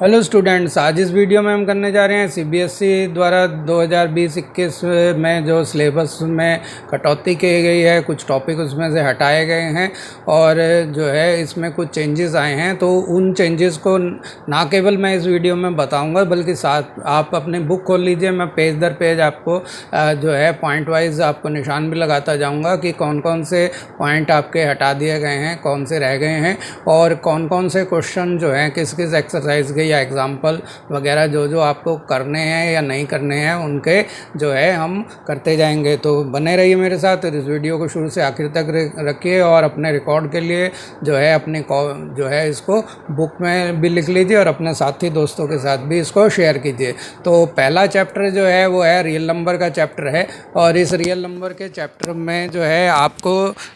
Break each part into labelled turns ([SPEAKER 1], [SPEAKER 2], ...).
[SPEAKER 1] Hello students, आज इस video में हम करने जा रहे हैं सीबीएसई द्वारा 2020-21 में जो सिलेबस में कटौती की गई है, कुछ टॉपिक उसमें से हटाए गए हैं और जो है इसमें कुछ चेंजेस आए हैं। तो उन चेंजेस को ना केवल मैं इस वीडियो में बताऊंगा बल्कि साथ आप अपने बुक खोल लीजिए, मैं पेज दर पेज आपको जो है पॉइंट वाइज आपको निशान भी लगाता जाऊँगा कि कौन कौन से पॉइंट आपके हटा दिए गए हैं, कौन से रह गए हैं और कौन कौन से क्वेश्चन जो हैं किस किस एक्सरसाइज के या एग्जाम्पल वगैरह जो जो आपको करने हैं या नहीं करने हैं उनके जो है हम करते जाएंगे। तो बने रहिए मेरे साथ, इस वीडियो को शुरू से आखिर तक रखिए और अपने रिकॉर्ड के लिए जो है अपने जो है इसको बुक में भी लिख लीजिए और अपने साथी दोस्तों के साथ भी इसको शेयर कीजिए। तो पहला चैप्टर जो है वो है रियल नंबर का चैप्टर है और इस रियल नंबर के चैप्टर में जो है आपको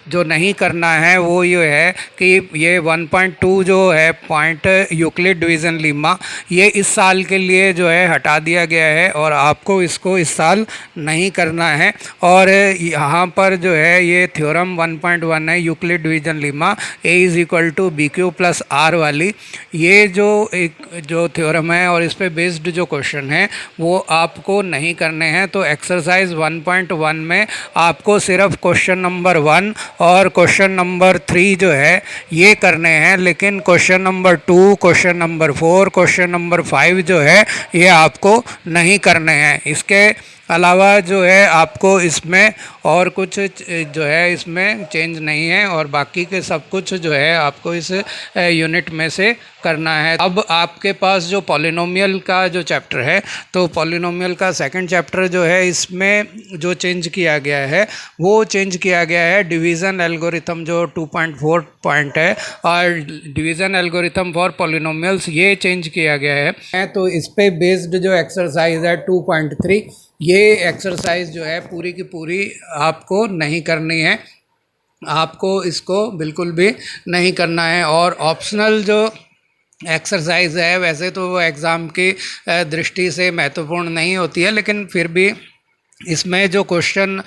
[SPEAKER 1] जो नहीं करना है वो ये है कि ये 1.2 जो है पॉइंट यूक्लिड डिवीज़न लीमा, ये इस साल के लिए जो है हटा दिया गया है और आपको इसको इस साल नहीं करना है। और यहाँ पर जो है ये थ्योरम 1.1 है यूक्लिड डिवीज़न लीमा A=BQ+R वाली, ये जो थ्योरम है और इस पे बेस्ड जो क्वेश्चन है वो आपको नहीं करने हैं। तो एक्सरसाइज 1.1 में आपको सिर्फ क्वेश्चन नंबर 1 और क्वेश्चन नंबर 3 जो है ये करने हैं, लेकिन question number 2, question number 4, question number 5 जो है ये आपको नहीं करने हैं। इसके अलावा जो है आपको इसमें और कुछ जो है इसमें चेंज नहीं है और बाकी के सब कुछ जो है आपको इस यूनिट में से करना है। अब आपके पास जो पॉलिनोमियल का जो चैप्टर है, तो पॉलिनोमियल का सेकंड चैप्टर जो है इसमें जो चेंज किया गया है वो चेंज किया गया है डिवीज़न एल्गोरिथम जो 2.4 पॉइंट है और डिवीज़न एल्गोरिथम फॉर पॉलिनोमियल्स ये चेंज किया गया है। तो इस पे बेस्ड जो एक्सरसाइज है 2.3, ये एक्सरसाइज जो है पूरी की पूरी आपको नहीं करनी है, आपको इसको बिल्कुल भी नहीं करना है। और ऑप्शनल जो एक्सरसाइज है वैसे तो वो एग्ज़ाम की दृष्टि से महत्वपूर्ण नहीं होती है, लेकिन फिर भी इसमें जो क्वेश्चन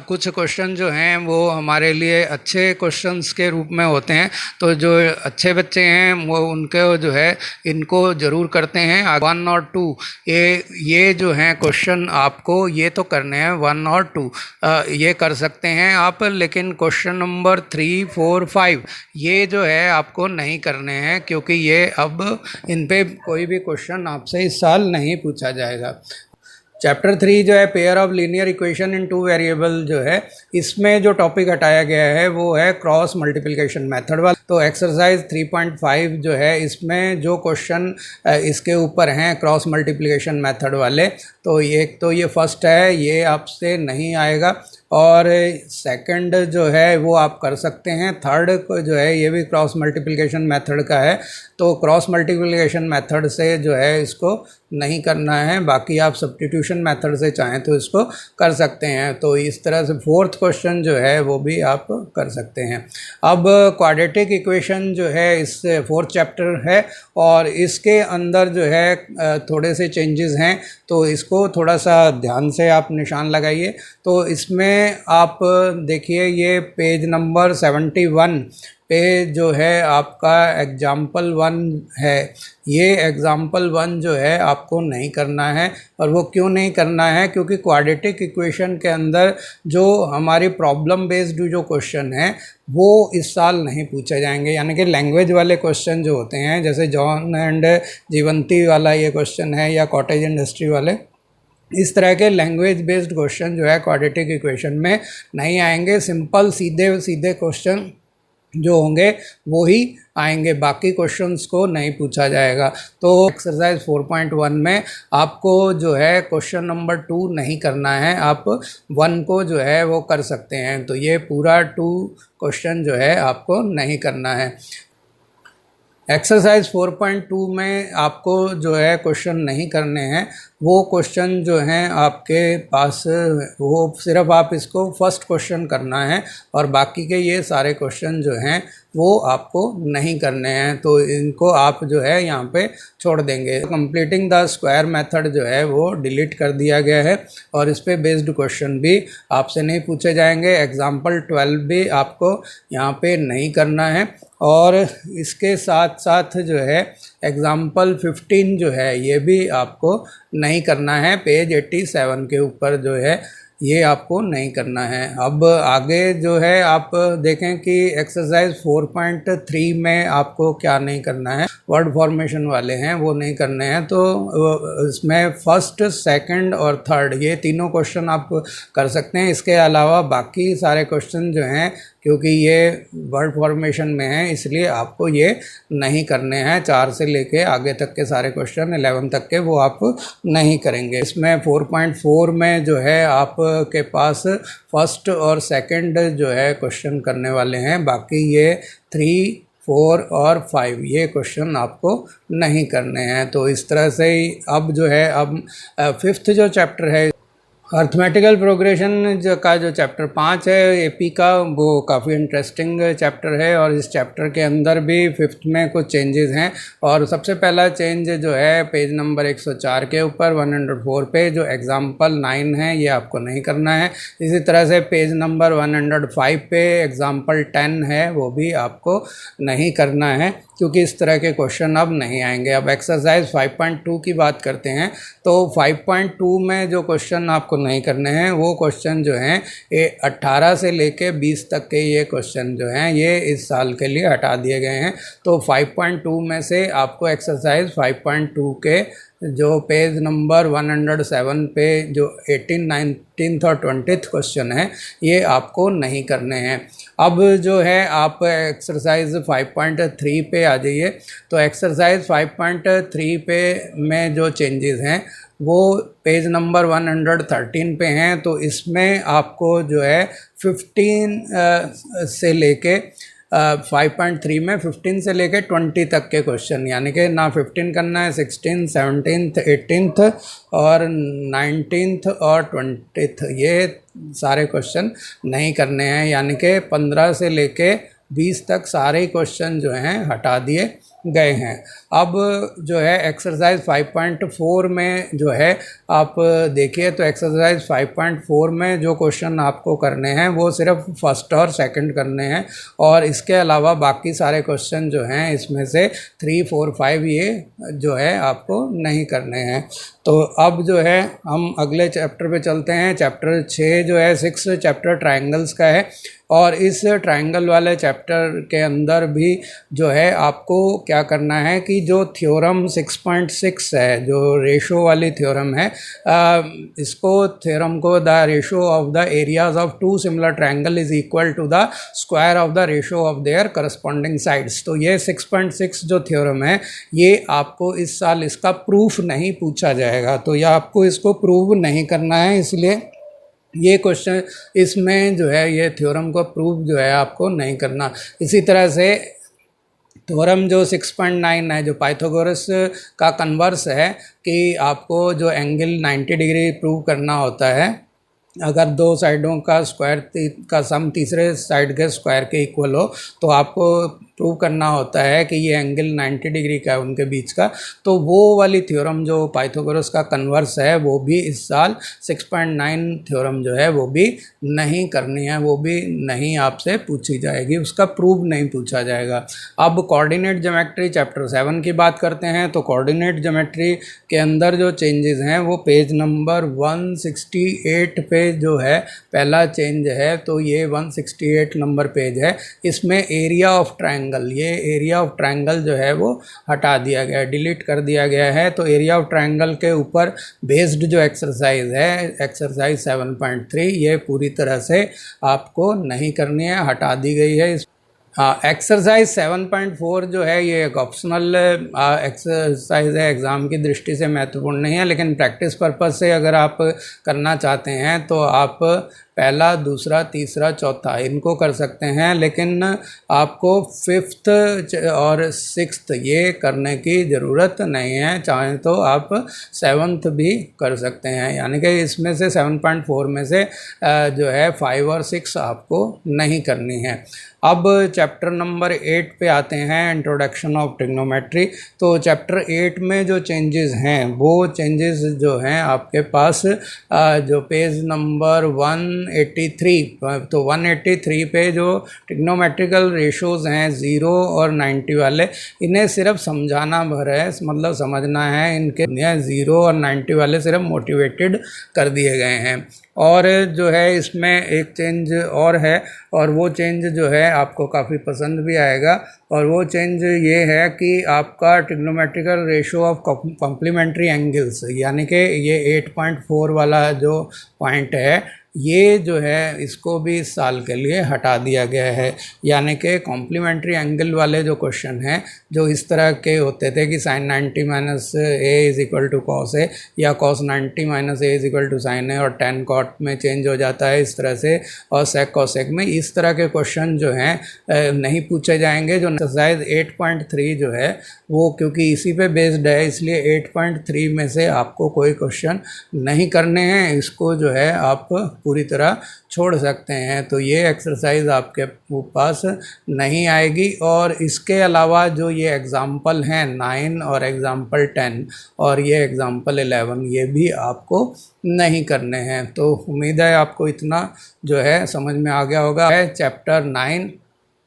[SPEAKER 1] कुछ क्वेश्चन जो हैं वो हमारे लिए अच्छे क्वेश्चंस के रूप में होते हैं। तो जो अच्छे बच्चे हैं वो उनके जो है इनको ज़रूर करते हैं। 1 और 2 ये जो हैं क्वेश्चन आपको ये तो करने हैं, 1 और 2 ये कर सकते हैं आप, लेकिन क्वेश्चन नंबर 3, 4, 5 ये जो है आपको नहीं करने हैं क्योंकि ये अब इन पे कोई भी क्वेश्चन आपसे इस साल नहीं पूछा जाएगा। चैप्टर 3 जो है pair of linear equation in 2 variable जो है, इसमें जो टॉपिक हटाया गया है वो है क्रॉस मल्टीप्लिकेशन मेथड वाला। तो एक्सरसाइज 3.5 जो है इसमें जो क्वेश्चन इसके ऊपर हैं क्रॉस मल्टीप्लिकेशन मेथड वाले, तो ये फर्स्ट है, ये आपसे नहीं आएगा और सेकंड जो है वो आप कर सकते हैं। थर्ड को जो है ये भी क्रॉस मल्टीप्लिकेशन मेथड का है, तो क्रॉस मल्टीप्लिकेशन मेथड से जो है इसको नहीं करना है, बाकी आप सब्स्टिट्यूशन मेथड से चाहें तो इसको कर सकते हैं। तो इस तरह से फोर्थ क्वेश्चन जो है वो भी आप कर सकते हैं। अब क्वाड्रेटिक इक्वेशन जो है इस फोर्थ चैप्टर है और इसके अंदर जो है थोड़े से चेंजेस हैं, तो इसको थोड़ा सा ध्यान से आप निशान लगाइए। तो इसमें आप देखिए ये पेज नंबर 71 पे जो है आपका एग्जाम्पल 1 है, ये एग्जाम्पल 1 जो है आपको नहीं करना है। और वो क्यों नहीं करना है? क्योंकि क्वाड्रेटिक इक्वेशन के अंदर जो हमारी प्रॉब्लम बेस्ड जो क्वेश्चन है वो इस साल नहीं पूछे जाएंगे, यानी कि लैंग्वेज वाले क्वेश्चन जो होते हैं, जैसे जॉन एंड जीवंती वाला ये क्वेश्चन है या कॉटेज इंडस्ट्री वाले, इस तरह के लैंग्वेज बेस्ड क्वेश्चन जो है क्वाड्रेटिक इक्वेशन में नहीं आएंगे। सिंपल सीधे सीधे क्वेश्चन जो होंगे वो ही आएंगे, बाकी क्वेश्चंस को नहीं पूछा जाएगा। तो एक्सरसाइज 4.1 में आपको जो है क्वेश्चन नंबर 2 नहीं करना है, आप 1 को जो है वो कर सकते हैं। तो ये पूरा 2 क्वेश्चन जो है आपको नहीं करना है। एक्सरसाइज 4.2 में आपको जो है क्वेश्चन नहीं करने हैं, वो क्वेश्चन जो हैं आपके पास वो सिर्फ आप इसको फर्स्ट क्वेश्चन करना है और बाकी के ये सारे क्वेश्चन जो हैं वो आपको नहीं करने हैं। तो इनको आप जो है यहाँ पे छोड़ देंगे। कंप्लीटिंग द स्क्वायर मेथड जो है वो डिलीट कर दिया गया है और इस पे बेस्ड क्वेश्चन भी आपसे नहीं पूछे जाएंगे। एग्जाम्पल 12 भी आपको यहाँ पे नहीं करना है। और इसके साथ साथ जो है एग्जाम्पल 15 जो है ये भी आपको नहीं करना है, पेज 87 के ऊपर जो है ये आपको नहीं करना है। अब आगे जो है आप देखें कि एक्सरसाइज 4.3 में आपको क्या नहीं करना है, वर्ड फॉर्मेशन वाले हैं वो नहीं करने हैं। तो इसमें फर्स्ट, सेकंड और थर्ड ये तीनों क्वेश्चन आप कर सकते हैं। इसके अलावा बाकी सारे क्वेश्चन जो हैं, क्योंकि ये वर्ड फॉर्मेशन में है इसलिए आपको ये नहीं करने हैं। 4 से लेके आगे तक के सारे क्वेश्चन 11 तक के वो आप नहीं करेंगे। इसमें 4.4 में जो है आपके पास फर्स्ट और सेकंड जो है क्वेश्चन करने वाले हैं। बाकी ये 3, 4 और 5 ये क्वेश्चन आपको नहीं करने हैं। तो इस तरह से ही अब जो है अब 5th जो चैप्टर है अर्थमेटिकल प्रोग्रेशन का जो चैप्टर 5 है एपी का, वो काफ़ी इंटरेस्टिंग चैप्टर है और इस चैप्टर के अंदर भी 5th में कुछ चेंजेस हैं। और सबसे पहला चेंज जो है पेज नंबर 104 के ऊपर 104 पे जो एग्जाम्पल 9 है ये आपको नहीं करना है। इसी तरह से पेज नंबर 105 पे एग्जाम्पल 10 है वो भी आपको नहीं करना है, क्योंकि इस तरह के क्वेश्चन अब नहीं आएंगे। अब एक्सरसाइज 5.2 की बात करते हैं। तो 5.2 में जो क्वेश्चन आपको नहीं करने हैं वो क्वेश्चन जो हैं ये 18 से लेके 20 तक के ये क्वेश्चन जो हैं ये इस साल के लिए हटा दिए गए हैं। तो 5.2 में से आपको एक्सरसाइज 5.2 के जो पेज नंबर 107 पे जो 18, 19 और 20 क्वेश्चन है ये आपको नहीं करने हैं। अब जो है आप एक्सरसाइज 5.3 पे आ जाइए। तो एक्सरसाइज 5.3 पे में जो चेंजेस हैं वो पेज नंबर 113 पे हैं। तो इसमें आपको जो है 15 से लेके 5.3 में 15 से लेके 20 तक के क्वेश्चन, यानी कि ना 15 करना है, 16, 17, 18 और 19 और 20 ये सारे क्वेश्चन नहीं करने हैं। यानी कि 15 से लेके 20 तक सारे क्वेश्चन जो हैं हटा दिए गए हैं। अब जो है एक्सरसाइज 5.4 में जो है आप देखिए तो एक्सरसाइज 5.4 में जो क्वेश्चन आपको करने हैं वो सिर्फ फर्स्ट और सेकंड करने हैं और इसके अलावा बाकी सारे क्वेश्चन जो हैं इसमें से 3, 4, 5 ये जो है आपको नहीं करने हैं। तो अब जो है हम अगले चैप्टर पे चलते हैं। चैप्टर 6 जो है 6 चैप्टर ट्रायंगल्स का है और इस ट्रायंगल वाले चैप्टर के अंदर भी जो है आपको क्या करना है कि जो थ्योरम 6.6 है, जो रेशो वाली थ्योरम है, इसको थ्योरम को the ratio of the areas of two similar triangle is equal to the square of the ratio of their corresponding sides. तो ये 6.6 जो थ्योरम है ये आपको इस साल इसका प्रूफ नहीं पूछा जाएगा, तो यह आपको इसको प्रूव नहीं करना है, इसलिए ये क्वेश्चन इसमें जो है ये थ्योरम को प्रूव जो है आपको नहीं करना। इसी तरह से थ्योरम जो 6.9 है जो पाइथागोरस का कन्वर्स है कि आपको जो एंगल 90 डिग्री प्रूव करना होता है, अगर दो साइडों का स्क्वायर का सम तीसरे साइड के स्क्वायर के इक्वल हो तो आपको प्रूव करना होता है कि ये एंगल 90 डिग्री का है उनके बीच का। तो वो वाली थ्योरम जो पाइथागोरस का कन्वर्स है वो भी इस साल 6.9 थ्योरम जो है वो भी नहीं करनी है, वो भी नहीं आपसे पूछी जाएगी, उसका प्रूव नहीं पूछा जाएगा। अब कोऑर्डिनेट ज्योमेट्री चैप्टर 7 की बात करते हैं। तो कोऑर्डिनेट ज्योमेट्री के अंदर जो चेंजेस हैं वो पेज नंबर 168 पे जो है पहला चेंज है। तो ये 168 नंबर पेज है। इसमें एरिया ऑफ ट्रायंगल, ये एरिया ऑफ ट्रायंगल जो है वो हटा दिया गया है, डिलीट कर दिया गया है। तो एरिया ऑफ ट्रायंगल के ऊपर बेस्ड जो एक्सरसाइज है एक्सरसाइज 7.3 ये पूरी तरह से आपको नहीं करनी है, हटा दी गई है। एक्सरसाइज 7.4 जो है ये एक ऑप्शनल एक्सरसाइज है, एग्ज़ाम की दृष्टि से महत्वपूर्ण नहीं है, लेकिन प्रैक्टिस पर्पज़ से अगर आप करना चाहते हैं तो आप पहला, दूसरा, तीसरा, चौथा इनको कर सकते हैं, लेकिन आपको 5th और 6th ये करने की ज़रूरत नहीं है। चाहें तो आप 7th भी कर सकते हैं, यानी कि इसमें से 7.4 में से जो है 5 और 6 आपको नहीं करनी है। अब चैप्टर नंबर 8 पे आते हैं, इंट्रोडक्शन ऑफ ट्रिग्नोमेट्री। तो चैप्टर 8 में जो चेंजेस हैं वो चेंजेस जो हैं आपके पास जो पेज नंबर 183। तो 183 पे जो ट्रिग्नोमेट्रिकल रेशोज़ हैं 0 और 90 वाले, इन्हें सिर्फ समझाना भर है, मतलब समझना है। इनके 0 और 90 वाले सिर्फ मोटिवेटेड कर दिए गए हैं। और जो है इसमें एक चेंज और है, और वो चेंज जो है आपको काफ़ी पसंद भी आएगा। और वो चेंज ये है कि आपका trigonometrical ratio of complementary angles, यानी कि ये 8.4 वाला जो पॉइंट है, ये जो है इसको भी इस साल के लिए हटा दिया गया है। यानी कि कॉम्प्लीमेंट्री एंगल वाले जो क्वेश्चन हैं, जो इस तरह के होते थे कि sin 90 minus a is equal to cos a, या cos 90 minus a is equal to sine a, और tan cot में चेंज हो जाता है इस तरह से, और sec cosec में, इस तरह के क्वेश्चन जो हैं नहीं पूछे जाएंगे। जो एक्सरसाइज 8.3 जो है वो, क्योंकि इसी पे बेस्ड है, इसलिए 8.3 में से आपको कोई क्वेश्चन नहीं करने हैं। इसको जो है आप पूरी तरह छोड़ सकते हैं। तो ये एक्सरसाइज आपके पास नहीं आएगी। और इसके अलावा जो ये एग्ज़ाम्पल हैं 9 और एग्ज़ाम्पल 10 और ये एग्ज़ाम्पल 11, ये भी आपको नहीं करने हैं। तो उम्मीद है आपको इतना जो है समझ में आ गया होगा। है चैप्टर 9,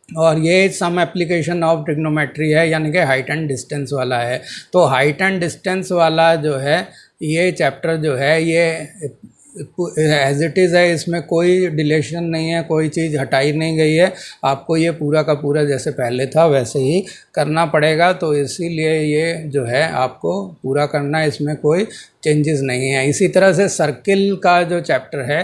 [SPEAKER 1] और ये सम एप्लीकेशन ऑफ ट्रिग्नोमेट्री है, यानी कि हाइट एंड डिस्टेंस वाला है। तो हाइट एंड डिस्टेंस वाला जो है ये चैप्टर जो है ये एज इट इज़ है, इसमें कोई डिलेशन नहीं है, कोई चीज़ हटाई नहीं गई है। आपको ये पूरा का पूरा जैसे पहले था वैसे ही करना पड़ेगा। तो इसीलिए ये जो है आपको पूरा करना है, इसमें कोई चेंजेस नहीं है। इसी तरह से सर्किल का जो चैप्टर है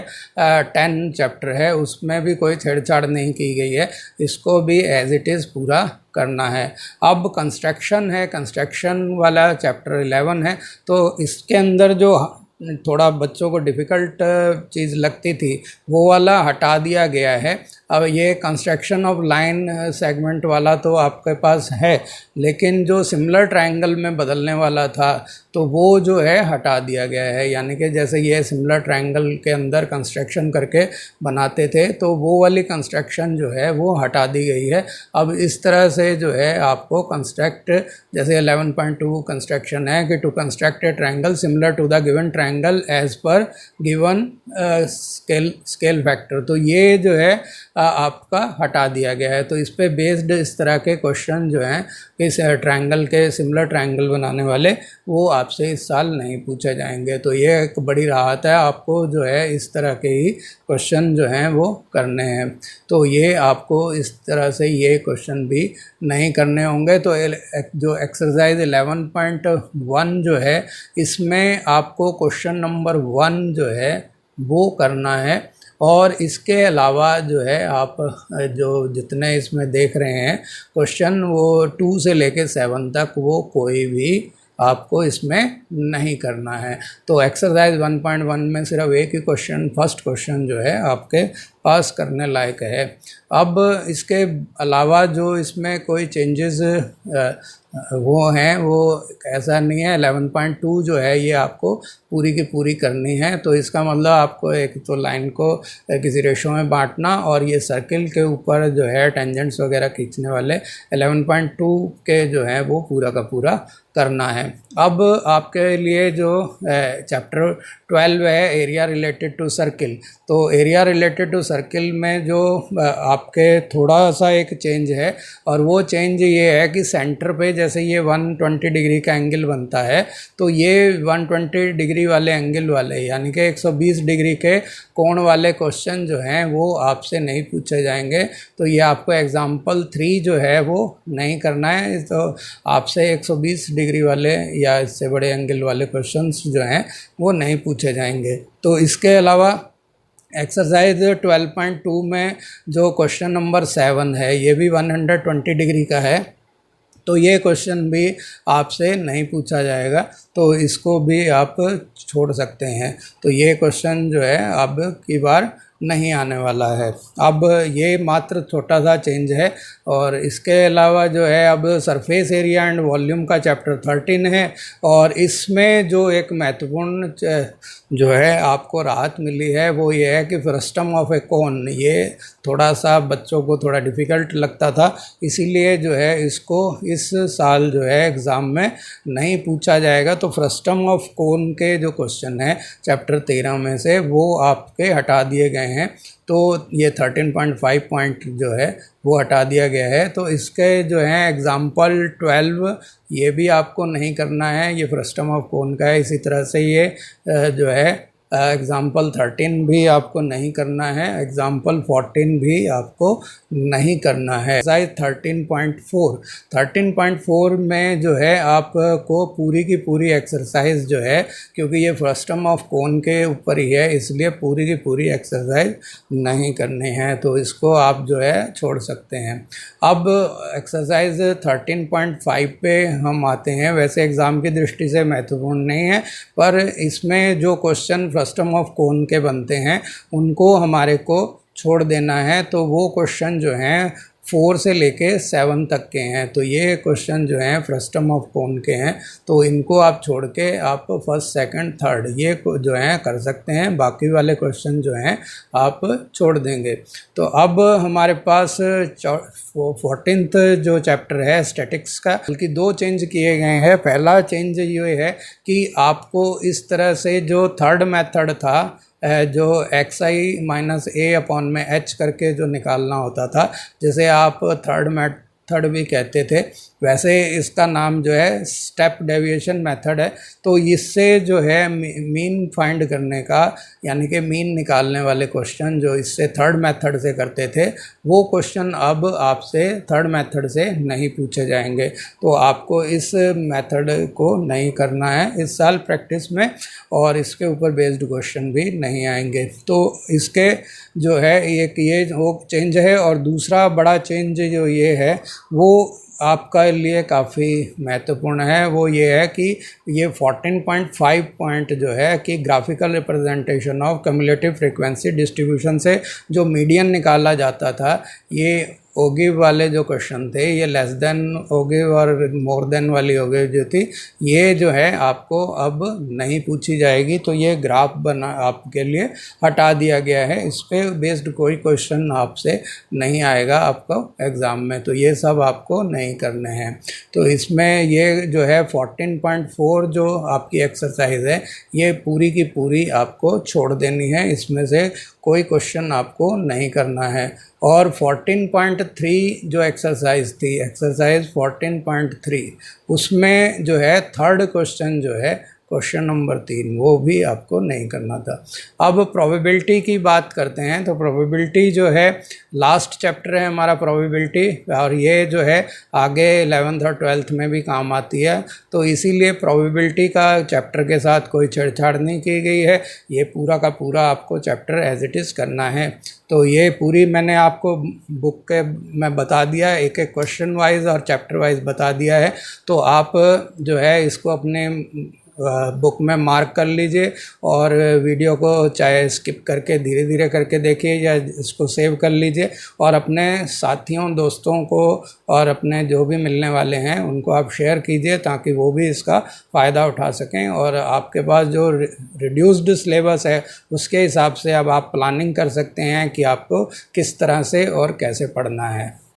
[SPEAKER 1] 10 चैप्टर है, उसमें भी कोई छेड़छाड़ नहीं की गई है, इसको भी एज इट इज़ पूरा करना है। अब कंस्ट्रक्शन है, कंस्ट्रक्शन वाला चैप्टर 11 है। तो इसके अंदर जो थोड़ा बच्चों को डिफ़िकल्ट चीज़ लगती थी वो वाला हटा दिया गया है। अब ये कंस्ट्रक्शन ऑफ लाइन सेगमेंट वाला तो आपके पास है, लेकिन जो सिमिलर ट्रायंगल में बदलने वाला था तो वो जो है हटा दिया गया है। यानी कि जैसे ये सिमिलर ट्रायंगल के अंदर कंस्ट्रक्शन करके बनाते थे, तो वो वाली कंस्ट्रक्शन जो है वो हटा दी गई है। अब इस तरह से जो है आपको कंस्ट्रक्ट, जैसे 11.2 कंस्ट्रक्शन है कि to construct a triangle similar to the given triangle as per given scale factor, तो ये जो है आपका हटा दिया गया है। तो इस पे बेस्ड इस तरह के क्वेश्चन जो हैं इस ट्रायंगल के, सिमिलर ट्रायंगल बनाने वाले, वो आपसे इस साल नहीं पूछे जाएंगे। तो ये एक बड़ी राहत है, आपको जो है इस तरह के ही क्वेश्चन जो हैं वो करने हैं। तो ये आपको इस तरह से ये क्वेश्चन भी नहीं करने होंगे। तो जो एक्सरसाइज 11.1 जो है, इसमें आपको क्वेश्चन नंबर 1 जो है वो करना है। और इसके अलावा जो है आप जो जितने इसमें देख रहे हैं क्वेश्चन, वो 2 से लेके 7 तक वो कोई भी आपको इसमें नहीं करना है। तो एक्सरसाइज 1.1 में सिर्फ एक ही क्वेश्चन, फर्स्ट क्वेश्चन जो है आपके पास करने लायक है। अब इसके अलावा जो इसमें कोई चेंजेस वो हैं, वो ऐसा नहीं है। 11.2 जो है ये आपको पूरी की पूरी करनी है। तो इसका मतलब आपको एक तो लाइन को किसी रेशो में बांटना, और ये सर्किल के ऊपर जो है टेंजेंट्स वगैरह खींचने वाले 11.2 के जो है वो पूरा का पूरा करना है। अब आपके लिए जो चैप्टर 12 है एरिया रिलेटेड टू सर्किल, तो एरिया रिलेटेड टू सर्किल में जो आपके थोड़ा सा एक चेंज है, और वो चेंज ये है कि सेंटर पे जैसे ये 120 डिग्री का एंगल बनता है, तो ये 120 डिग्री वाले एंगल वाले, यानी कि 120 डिग्री के कोण वाले क्वेश्चन जो हैं वो आपसे नहीं पूछे जाएंगे। तो ये आपको एग्जाम्पल 3 जो है वो नहीं करना है। तो आपसे 120 डिग्री वाले या इससे बड़े एंगल वाले क्वेश्चंस जो हैं वो नहीं पूछे जाएंगे। तो इसके अलावा एक्सरसाइज 12.2 में जो क्वेश्चन नंबर 7 है, ये भी 120 डिग्री का है। तो ये क्वेश्चन भी आपसे नहीं पूछा जाएगा, तो इसको भी आप छोड़ सकते हैं। तो ये क्वेश्चन जो है अब की बार नहीं आने वाला है। अब ये मात्र छोटा सा चेंज है। और इसके अलावा जो है अब सरफेस एरिया एंड वॉल्यूम का चैप्टर 13 है, और इसमें जो एक महत्वपूर्ण जो है आपको राहत मिली है वो ये है कि फ्रस्टम ऑफ ए कोन, ये थोड़ा सा बच्चों को थोड़ा डिफ़िकल्ट लगता था, इसीलिए जो है इसको इस साल जो है एग्ज़ाम में नहीं पूछा जाएगा। तो फ्रस्टम ऑफ कोन के जो क्वेश्चन है चैप्टर 13 में से, वो आपके हटा दिए गए हैं तो ये 13.5 पॉइंट जो है वो हटा दिया गया है। तो इसके जो है एग्ज़ाम्पल 12 ये भी आपको नहीं करना है, ये फ्रस्टम ऑफ कोन का है। इसी तरह से ये जो है एग्ज़ाम्पल 13 भी आपको नहीं करना है, एग्ज़ाम्पल 14 भी आपको नहीं करना है। एक्सरसाइज 13.4 में जो है आपको पूरी की पूरी एक्सरसाइज जो है, क्योंकि ये फ्रस्टम ऑफ कोन के ऊपर ही है इसलिए पूरी की पूरी एक्सरसाइज नहीं करनी है, तो इसको आप जो है छोड़ सकते हैं। अब एक्सरसाइज 13.5 पे हम आते हैं। वैसे एग्ज़ाम की दृष्टि से महत्वपूर्ण नहीं है, पर इसमें जो क्वेश्चन फ्रस्टम ऑफ कोन के बनते हैं उनको हमारे को छोड़ देना है। तो वो क्वेश्चन जो हैं 4 से लेके 7 तक के हैं। तो ये क्वेश्चन जो हैं फ्रस्टम ऑफ कोन के हैं, तो इनको आप छोड़ के आप फर्स्ट, सेकंड, थर्ड ये जो हैं कर सकते हैं। बाकी वाले क्वेश्चन जो हैं आप छोड़ देंगे। तो अब हमारे पास 14th जो चैप्टर है स्टैटिक्स का, बल्कि 2 चेंज किए गए हैं। पहला चेंज ये है कि आपको इस तरह से जो थर्ड मेथड था, जो xi माइनस a अपॉन में h करके जो निकालना होता था, जैसे आप थर्ड मेथड भी कहते थे, वैसे इसका नाम जो है स्टेप डेविएशन मेथड है। तो इससे जो है मीन फाइंड करने का, यानी कि मीन निकालने वाले क्वेश्चन जो इससे थर्ड मेथड से करते थे, वो क्वेश्चन अब आपसे थर्ड मेथड से नहीं पूछे जाएंगे। तो आपको इस मेथड को नहीं करना है इस साल प्रैक्टिस में, और इसके ऊपर बेस्ड क्वेश्चन भी नहीं आएंगे। तो इसके जो है एक ये वो चेंज है। और दूसरा बड़ा चेंज जो ये है वो आपका लिए काफ़ी महत्वपूर्ण है। वो ये है कि ये 14.5 पॉइंट जो है कि graphical representation of cumulative frequency distribution से जो मीडियन निकाला जाता था, ये ओगिव वाले जो क्वेश्चन थे, ये लेस देन ओगिव और मोर देन वाली ओगिव जो थी, ये जो है आपको अब नहीं पूछी जाएगी। तो ये ग्राफ बना आपके लिए हटा दिया गया है, इस पे बेस्ड कोई क्वेश्चन आपसे नहीं आएगा आपको एग्ज़ाम में। तो ये सब आपको नहीं करने हैं। तो इसमें ये जो है 14.4 जो आपकी एक्सरसाइज है, ये पूरी की पूरी आपको छोड़ देनी है, इसमें से कोई क्वेश्चन आपको नहीं करना है। और 14.3 जो एक्सरसाइज थी, एक्सरसाइज 14.3, उसमें जो है थर्ड क्वेश्चन जो है क्वेश्चन नंबर 3, वो भी आपको नहीं करना था। अब प्रोबेबिलिटी की बात करते हैं। तो प्रोबेबिलिटी जो है लास्ट चैप्टर है हमारा प्रोबेबिलिटी, और ये जो है आगे 11th और 12th में भी काम आती है। तो इसीलिए प्रोबेबिलिटी का चैप्टर के साथ कोई छेड़छाड़ नहीं की गई है। ये पूरा का पूरा आपको चैप्टर एज इट इज़ करना है। तो ये पूरी मैंने आपको बुक के में बता दिया, एक एक क्वेश्चन वाइज और चैप्टर वाइज बता दिया है। तो आप जो है इसको अपने बुक में मार्क कर लीजिए, और वीडियो को चाहे स्किप करके धीरे धीरे करके देखिए या इसको सेव कर लीजिए, और अपने साथियों, दोस्तों को और अपने जो भी मिलने वाले हैं उनको आप शेयर कीजिए, ताकि वो भी इसका फ़ायदा उठा सकें। और आपके पास जो रिड्यूस्ड सिलेबस है उसके हिसाब से अब आप प्लानिंग कर सकते हैं कि आपको किस तरह से और कैसे पढ़ना है।